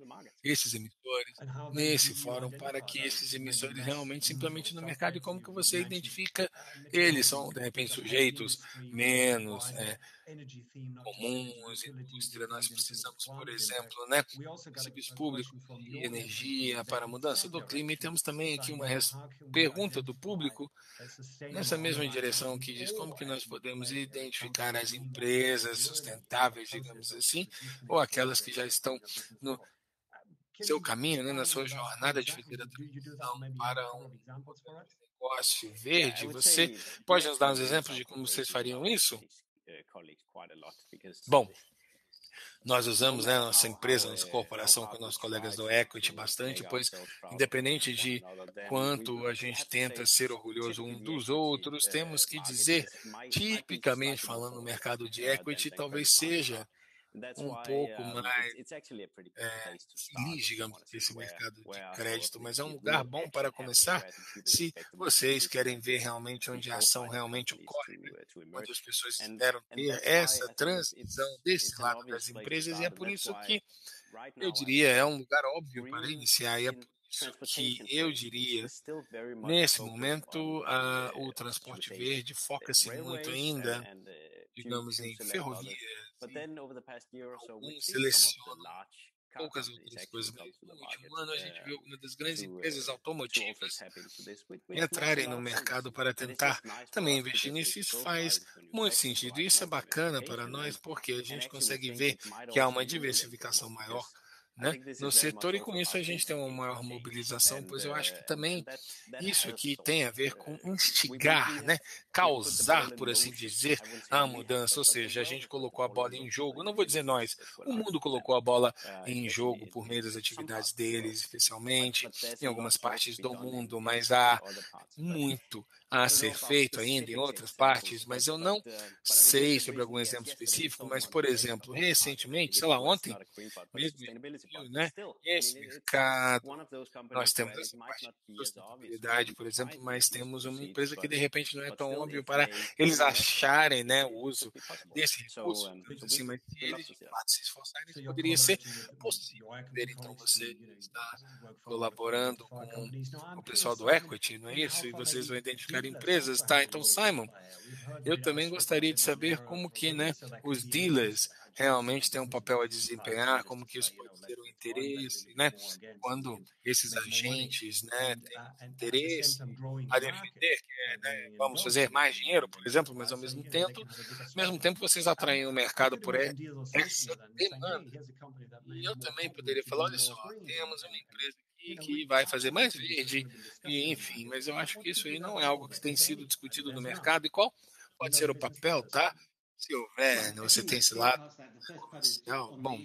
esses emissores nesse fórum, para que esses emissores realmente se implementem no mercado. E como que você identifica eles? São, de repente, sujeitos menos comuns, indústria. Nós precisamos, por exemplo, né, serviços públicos de energia para a mudança do clima, e temos também aqui uma pergunta do público nessa mesma direção, que diz como que nós podemos identificar as empresas sustentáveis, digamos assim, ou aquelas que já estão no seu caminho, né, na sua jornada de fazer a transição para um negócio verde. Você pode nos dar uns exemplos de como vocês fariam isso? Bom, nós usamos, né, nossa empresa, nossa corporação, com nossos colegas do Equity bastante, pois independente de quanto a gente tenta ser orgulhoso um dos outros, temos que dizer, tipicamente falando no mercado de equity, talvez seja um pouco mais feliz, digamos, esse mercado de crédito, mas é um lugar bom para começar se vocês querem ver realmente onde a ação realmente ocorre, né? Onde as pessoas esperam ter essa transição desse lado das empresas, e é por isso que eu diria, é um lugar óbvio para iniciar, e é por isso que eu diria, nesse momento, o transporte verde foca-se muito ainda, digamos, em ferrovias, e alguns selecionam poucas outras coisas. Mas no último ano a gente viu algumas das grandes empresas automotivas entrarem no mercado para tentar também investir nisso. Isso faz muito sentido. Isso é bacana para nós, porque a gente consegue ver que há uma diversificação maior, né, no setor, e com isso a gente tem uma maior mobilização, pois eu acho que também isso aqui tem a ver com instigar, né, causar, por assim dizer, a mudança. Ou seja, a gente colocou a bola em jogo. Eu não vou dizer nós, o mundo colocou a bola em jogo por meio das atividades deles, especialmente em algumas partes do mundo, mas há muito a ser feito ainda em outras partes. Mas eu não sei sobre algum exemplo específico, mas, por exemplo, recentemente, sei lá, ontem mesmo, né, esse mercado, nós temos essa parte de sustentabilidade, por exemplo, mas temos uma empresa que de repente não é tão óbvio para eles acharem, né, o uso desse recurso, assim, mas se eles de fato se esforçarem, isso poderia ser possível. Então você está colaborando com o pessoal do Equity, não é isso? E vocês vão identificar empresas, tá? Então, Simon, eu também gostaria de saber como que, né, os dealers realmente têm um papel a desempenhar, como que isso pode ser um interesse, né? Quando esses agentes, né, têm interesse a defender, que é, né, vamos fazer mais dinheiro, por exemplo, mas ao mesmo tempo vocês atraem o mercado por essa demanda. E eu também poderia falar, olha só, temos uma empresa aqui que vai fazer mais verde, e enfim, mas eu acho que isso aí não é algo que tem sido discutido no mercado. E qual pode ser o papel, tá? Se houver, né, você tem esse lado comercial. Bom,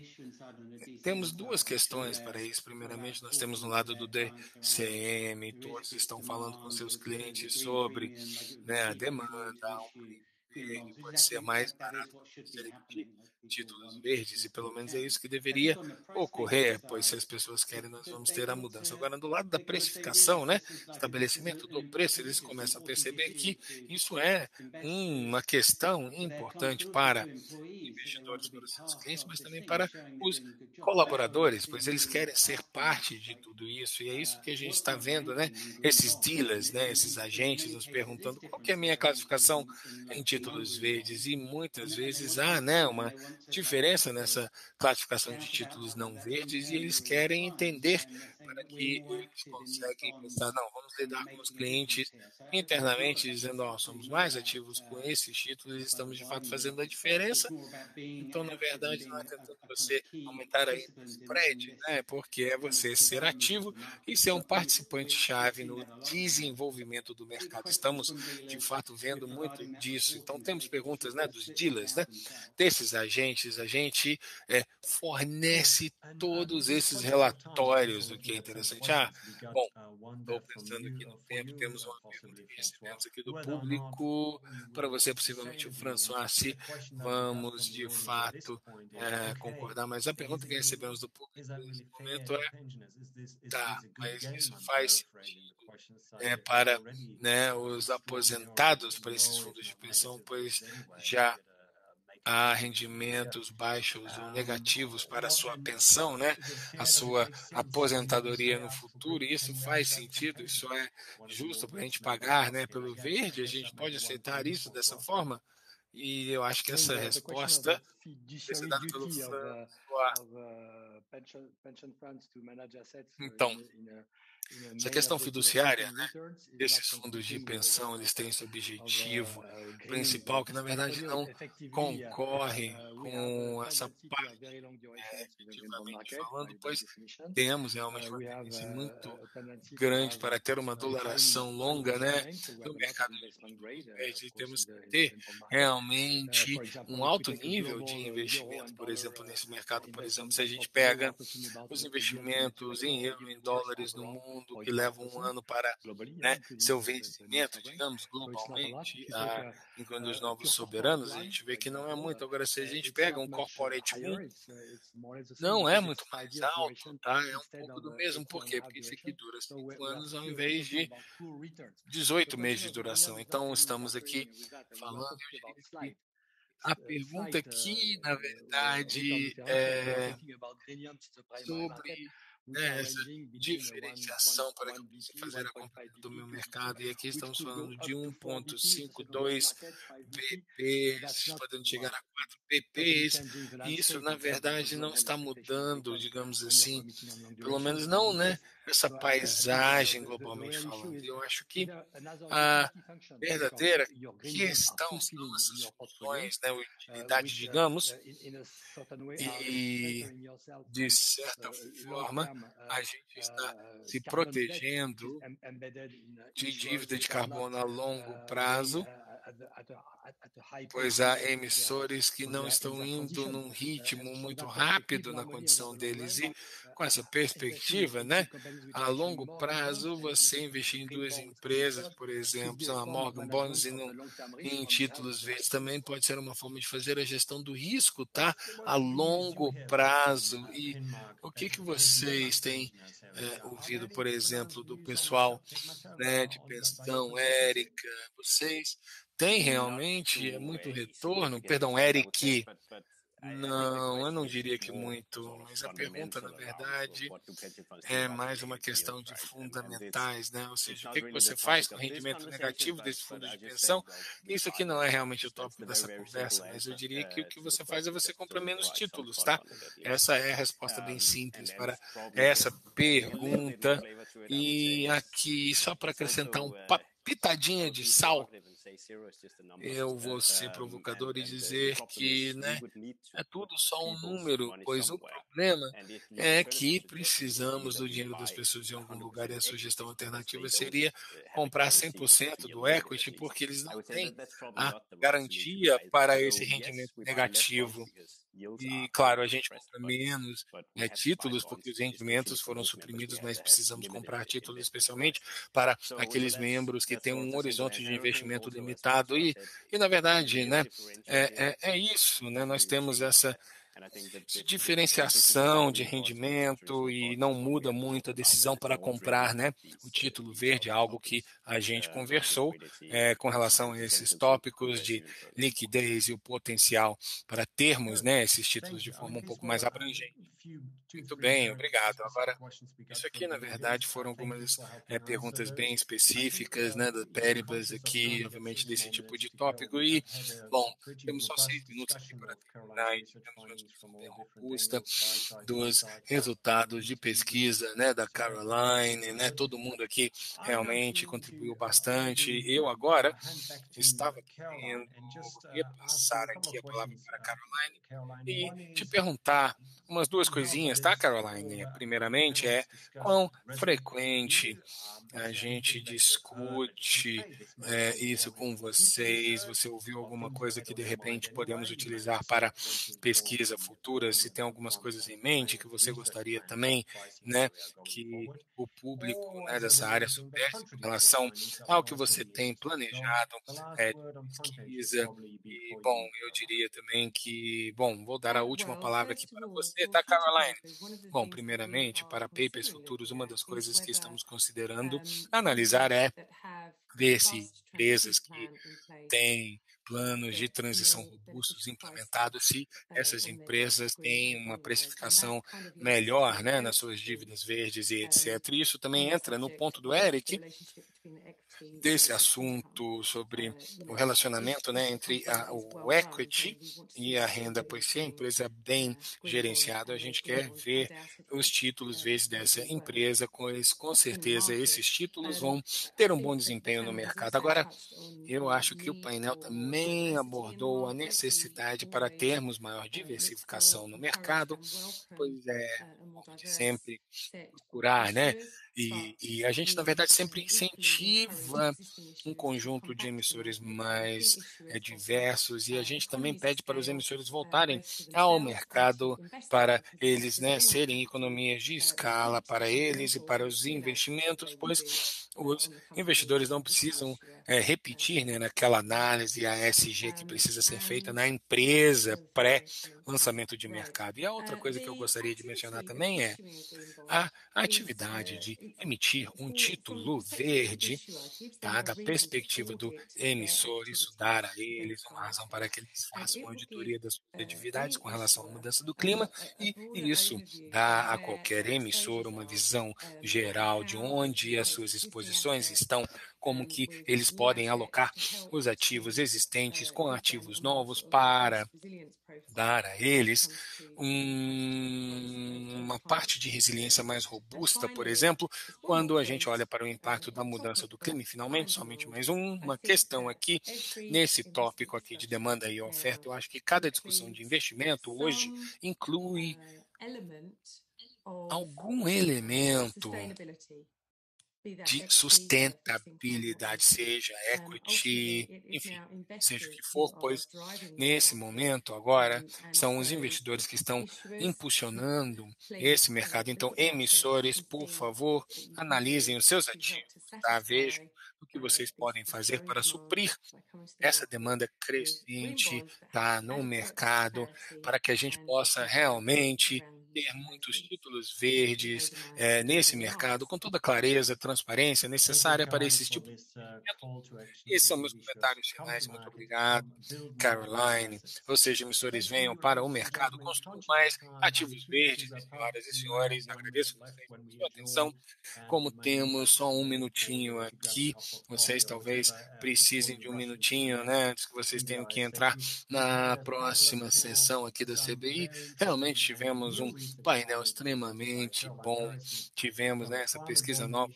temos duas questões para isso. Primeiramente, nós temos no lado do DCM, todos estão falando com seus clientes sobre, né, a demanda, ele pode ser mais barato que uma série de títulos verdes, e pelo menos é isso que deveria ocorrer, pois se as pessoas querem, nós vamos ter a mudança. Agora, do lado da precificação, né, estabelecimento do preço, eles começam a perceber que isso é uma questão importante para investidores, para os seus clientes, mas também para os colaboradores, pois eles querem ser parte de tudo isso, e é isso que a gente está vendo, né? Esses dealers, né? Esses agentes nos perguntando qual que é a minha classificação em títulos verdes, e muitas vezes há, né, uma diferença nessa classificação de títulos não verdes, e eles querem entender para que eles conseguem pensar, não, vamos lidar com os clientes internamente, dizendo, ó, somos mais ativos com esses títulos e estamos de fato fazendo a diferença. Então, na verdade, não é tentando você aumentar aí o spread, né? Porque é você ser ativo e ser um participante-chave no desenvolvimento do mercado. Estamos, de fato, vendo muito disso. Então, temos perguntas, né, dos dealers, né, desses agentes. A gente fornece todos esses relatórios, o que é interessante. Bom, estou pensando aqui no tempo, temos uma pergunta que recebemos aqui do público, para você, possivelmente o François, se vamos de fato concordar, mas a pergunta que recebemos do público nesse momento mas isso faz sentido para, né, os aposentados, para esses fundos de pensão, pois já há rendimentos baixos ou negativos para a sua pensão, né? A sua aposentadoria no futuro, e isso faz sentido, isso é justo para a gente pagar, né, pelo verde, a gente pode aceitar isso dessa forma? E eu acho que essa resposta vai ser dada pelo François. Então, essa questão fiduciária, né, esses fundos de pensão, eles têm esse objetivo principal, que na verdade não concorre com essa parte, efetivamente falando, pois temos realmente uma tendência muito grande para ter uma dolaração longa, né, no mercado de títulos verdes, e temos que ter realmente um alto nível de investimento, por exemplo, nesse mercado. Por exemplo, se a gente pega os investimentos em euro, em dólares no mundo, que levam um ano para, né, seu vencimento, digamos, globalmente, incluindo os novos soberanos, a gente vê que não é muito. Agora, se a gente pega um corporate boom, não é muito mais alto, tá? É um pouco do mesmo. Por quê? Porque isso aqui dura 5 anos ao invés de 18 meses de duração. Então, estamos aqui falando, eu diria que a pergunta aqui, na verdade, é sobre, né, essa diferenciação para que eu possa fazer a comparação do meu mercado. E aqui estamos falando de 1,52 BPs, podendo chegar a 4 BPs, e isso, na verdade, não está mudando, digamos assim, pelo menos não, né, essa paisagem globalmente falando. E eu acho que a verdadeira questão são essas funções, né, utilidade, digamos, e de certa forma a gente está se protegendo de dívida de carbono a longo prazo, pois há emissores que não estão indo num ritmo muito rápido na condição deles, e com essa perspectiva, né, a longo prazo, você investir em duas empresas, por exemplo, a Morgan Bonds em títulos verdes, também pode ser uma forma de fazer a gestão do risco, tá, a longo prazo. E o que vocês têm ouvido, por exemplo, do pessoal, né, de pensão, Érica? Vocês têm realmente muito retorno? Perdão, Eric. Não, eu não diria que muito, mas a pergunta, na verdade, é mais uma questão de fundamentais, né? Ou seja, o que você faz com o rendimento negativo desse fundo de pensão? Isso aqui não é realmente o tópico dessa conversa, mas eu diria que o que você faz é você compra menos títulos, tá? Essa é a resposta bem simples para essa pergunta. E aqui, só para acrescentar pitadinha de sal, eu vou ser provocador e dizer que, né, é tudo só um número, pois o problema é que precisamos do dinheiro das pessoas em algum lugar, e a sugestão alternativa seria comprar 100% do equity, porque eles não têm a garantia para esse rendimento negativo. E, claro, a gente compra menos títulos porque os rendimentos foram suprimidos, mas precisamos comprar títulos especialmente para aqueles membros que têm um horizonte de investimento limitado limitado. E na verdade, né, é isso, né? Nós temos essa diferenciação de rendimento e não muda muito a decisão para comprar, né, o título verde, algo que a gente conversou com relação a esses tópicos de liquidez e o potencial para termos, né, esses títulos de forma um pouco mais abrangente. Muito bem, obrigado. Agora, isso aqui, na verdade, foram algumas perguntas bem específicas, né, da Peribas aqui, obviamente, desse tipo de tópico. E, bom, temos só 6 minutos aqui para terminar e tivemos uma discussão bem robusta dos resultados de pesquisa, né, da Caroline, né, todo mundo aqui realmente contribuiu bastante. Eu agora estava querendo repassar aqui a palavra para a Caroline e te perguntar umas duas coisinhas, tá, Caroline? Primeiramente, quão frequente a gente discute isso com vocês? Você ouviu alguma coisa que de repente podemos utilizar para pesquisa futura? Se tem algumas coisas em mente que você gostaria também, né, que o público, né, dessa área soubesse com relação ao que você tem planejado de pesquisa? E, bom, eu diria também que, bom, vou dar a última palavra aqui para você, tá, Caroline? Bom, primeiramente, para papers futuros, uma das coisas que estamos considerando analisar é ver se empresas que têm planos de transição robustos implementados, se essas empresas têm uma precificação melhor, né, nas suas dívidas verdes e etc. E isso também entra no ponto do Eric, desse assunto sobre o relacionamento, né, entre o equity e a renda, pois se a empresa é bem gerenciada, a gente quer ver os títulos vezes dessa empresa, pois com certeza esses títulos vão ter um bom desempenho no mercado. Agora, eu acho que o painel também abordou a necessidade para termos maior diversificação no mercado, pois como de sempre, procurar, né? E a gente, na verdade, sempre incentiva um conjunto de emissores mais diversos e a gente também pede para os emissores voltarem ao mercado para eles, né, serem economias de escala para eles e para os investimentos, pois os investidores não precisam repetir, né, naquela análise ASG que precisa ser feita na empresa pré-lançamento de mercado. E a outra coisa que eu gostaria de mencionar também é a atividade de emitir um título verde, tá, da perspectiva do emissor, isso dar a eles uma razão para que eles façam uma auditoria das suas atividades com relação à mudança do clima, e isso dá a qualquer emissor uma visão geral de onde as suas exposições estão, como que eles podem alocar os ativos existentes com ativos novos para dar a eles uma parte de resiliência mais robusta, por exemplo, quando a gente olha para o impacto da mudança do clima. E, finalmente, somente mais uma questão aqui, nesse tópico aqui de demanda e oferta, eu acho que cada discussão de investimento hoje inclui algum elemento de sustentabilidade, seja equity, enfim, seja o que for, pois nesse momento agora são os investidores que estão impulsionando esse mercado. Então, emissores, por favor, analisem os seus ativos, tá? Vejam o que vocês podem fazer para suprir essa demanda crescente, tá, no mercado, para que a gente possa realmente ter muitos títulos verdes nesse mercado, com toda a clareza, transparência necessária para esse tipo de investimento. Esses são meus comentários finais. Muito obrigado, Caroline. Ou seja, emissores venham para o mercado, construam mais ativos verdes, e senhoras e senhores, agradeço vocês pela sua atenção. Como temos só um minutinho aqui, vocês talvez precisem de um minutinho, né, antes que vocês tenham que entrar na próxima sessão aqui da CBI. Realmente tivemos um painel extremamente bom, tive né, essa pesquisa nova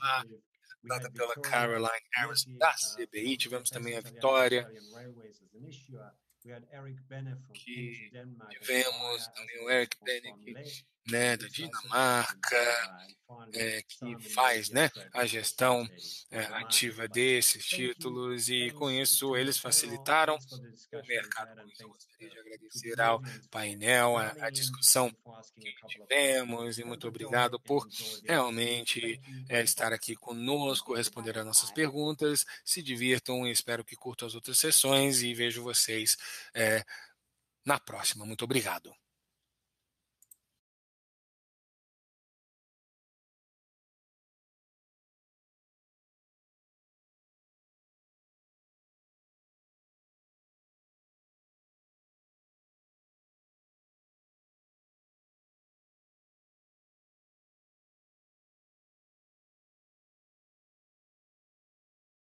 dada pela Caroline Harris da CBI, tivemos também a Vitória, que tivemos também o Eric Bennick né, da Dinamarca, que faz, né, a gestão ativa desses títulos, e com isso eles facilitaram o mercado. Com isso, eu gostaria de agradecer ao painel, a discussão que tivemos, e muito obrigado por realmente estar aqui conosco, responder às nossas perguntas. Se divirtam e espero que curtam as outras sessões, e vejo vocês na próxima. Muito obrigado.